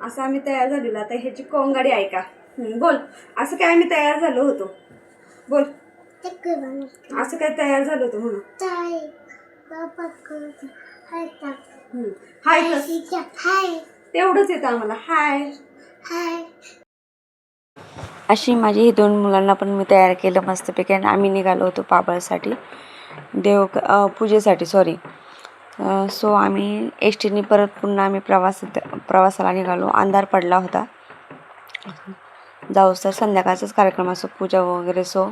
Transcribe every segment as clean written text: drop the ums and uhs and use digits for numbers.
असं आम्ही तयार झालेलो. आता ह्याची कोंगाडी ऐका. बोल, असं काय आम्ही तयार झालो होतो. बोल, असं काय तयार झालो होतो म्हणून. हाय, तेवढंच येतं आम्हाला. हाय हाय. अशी माझी ही 2 मुलांना पण मी तयार केलं मस्तपैकी. आणि आम्ही निघालो होतो पाबळसाठी, पूजेसाठी सॉरी. सो आम्ही एस टीने परत पुन्हा आम्ही प्रवासाला निघालो. अंधार पडला होता. जाऊस तर संध्याकाळचाच कार्यक्रम असो, पूजा वगैरे. सो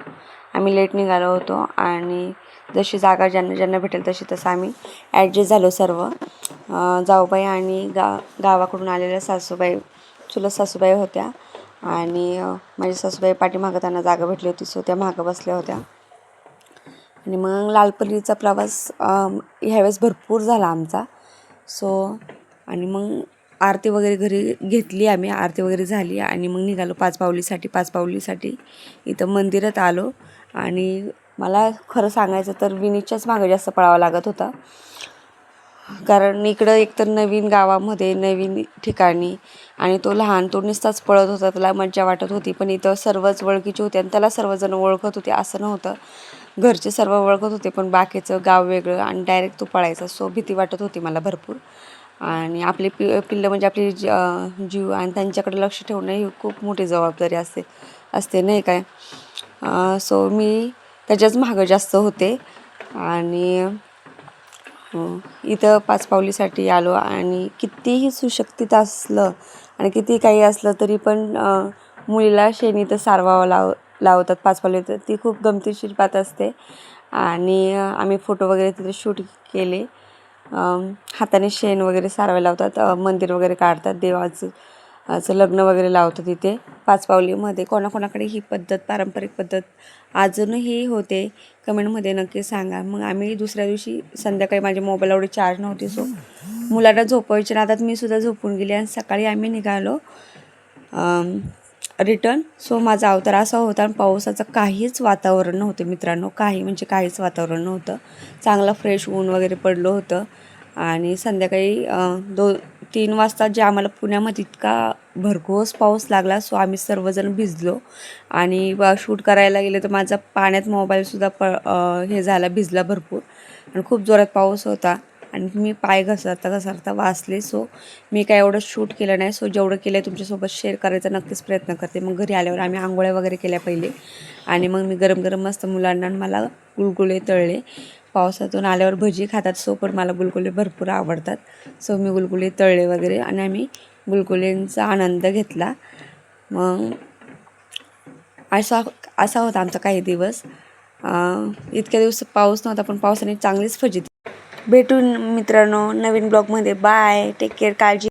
आम्ही लेट निघालो होतो आणि जशी जागा ज्यांना भेटेल तसं आम्ही ॲडजस्ट झालो सर्व. जाऊबाई आणि गावाकडून आलेल्या सासूबाई, चुलत सासूबाई होत्या. आणि माझी सासूबाई पाठीमागं त्यांना जागा भेटली होती, सो त्या मागं बसल्या होत्या. आणि मग लालपरीचा प्रवास ह्यावेळेस भरपूर झाला आमचा. सो आणि मग आरती वगैरे घरी घेतली आम्ही, आरती वगैरे झाली आणि मग निघालो पाचपावलीसाठी इथं मंदिरात आलो. आणि मला खरं सांगायचं तर विनीच्याच मागं जास्त पळावं लागत होता, कारण इकडं एकतर नवीन गावामध्ये नवीन ठिकाणी आणि तो लहान, तो नुसताच पळत होता, त्याला मज्जा वाटत होती. पण इथं सर्वच ओळखीचे होते आणि त्याला सर्वजण ओळखत होते असं नव्हतं. घरचे सर्व ओळखत होते पण बाकीचं गाव वेगळं आणि डायरेक्ट तो पळायचा. सो भीती वाटत होती मला भरपूर. आणि आपली पिल्लं म्हणजे आपली जीव आणि त्यांच्याकडे लक्ष ठेवणं ही खूप मोठी जबाबदारी असते नाही काय. सो मी त्याच्याच मागं जास्त होते. आणि इथं पाचपावलीसाठी आलो. आणि कितीही सुशिक्षित असलं आणि किती काही असलं तरी पण मुलीला शेणीत सारवावं लावतात पाचपावली. तर ती खूप गमतीशीर बात असते. आणि आम्ही फोटो वगैरे तिथे शूट केले. हाताने शेण वगैरे सारवायला लावतात, मंदिर वगैरे काढतात, देवाचं लग्न वगैरे लावतात तिथे पाचपावलीमध्ये. कोणाकोणाकडे ही पद्धत, पारंपरिक पद्धत अजूनही होते, कमेंटमध्ये नक्की सांगा. मग आम्ही दुसऱ्या दिवशी संध्याकाळी, माझ्या मोबाईल एवढी चार्ज नव्हती, सो मुलांना झोपवायच्या नादात मी सुद्धा झोपून गेले. आणि सकाळी आम्ही निघालो रिटर्न. सो माझा अवतार असा होता. आणि पावसाचं काहीच वातावरण नव्हतं मित्रांनो, काहीच वातावरण नव्हतं. चांगलं फ्रेश ऊन वगैरे पडलं होतं. आणि संध्याकाळी 2-3 वाजता जे आम्हाला पुण्यामध्ये इतका भरघोस पाऊस लागला. सो आम्ही सर्वजण भिजलो. आणि शूट करायला गेले तर माझा पाण्यात मोबाईलसुद्धा भिजला भरपूर. आणि खूप जोरात पाऊस होता आणि मी पाय घसरता वाचले. सो मी काय एवढं शूट केलं नाही. सो जेवढं केलं आहे तुमच्यासोबत शेअर करायचा नक्कीच प्रयत्न करते. मग घरी आल्यावर आम्ही आंघोळ्या वगैरे केल्या पहिले. आणि मग मी गरम मस्त मुलांना मला गुलगुले तळले. पावसातून आल्यावर भजी खातात, सो पण मला गुलगुले भरपूर आवडतात. सो मी गुलगुले तळले वगैरे आणि आम्ही गुलगुलेंचा आनंद घेतला. मग असा होता आमचा काही दिवस. इतक्या दिवस पाऊस नव्हता पण पावसाने चांगलीच फजिती. भेटून मित्रांनो नवीन ब्लॉगमध्ये. बाय, टेक केअर, काळजी.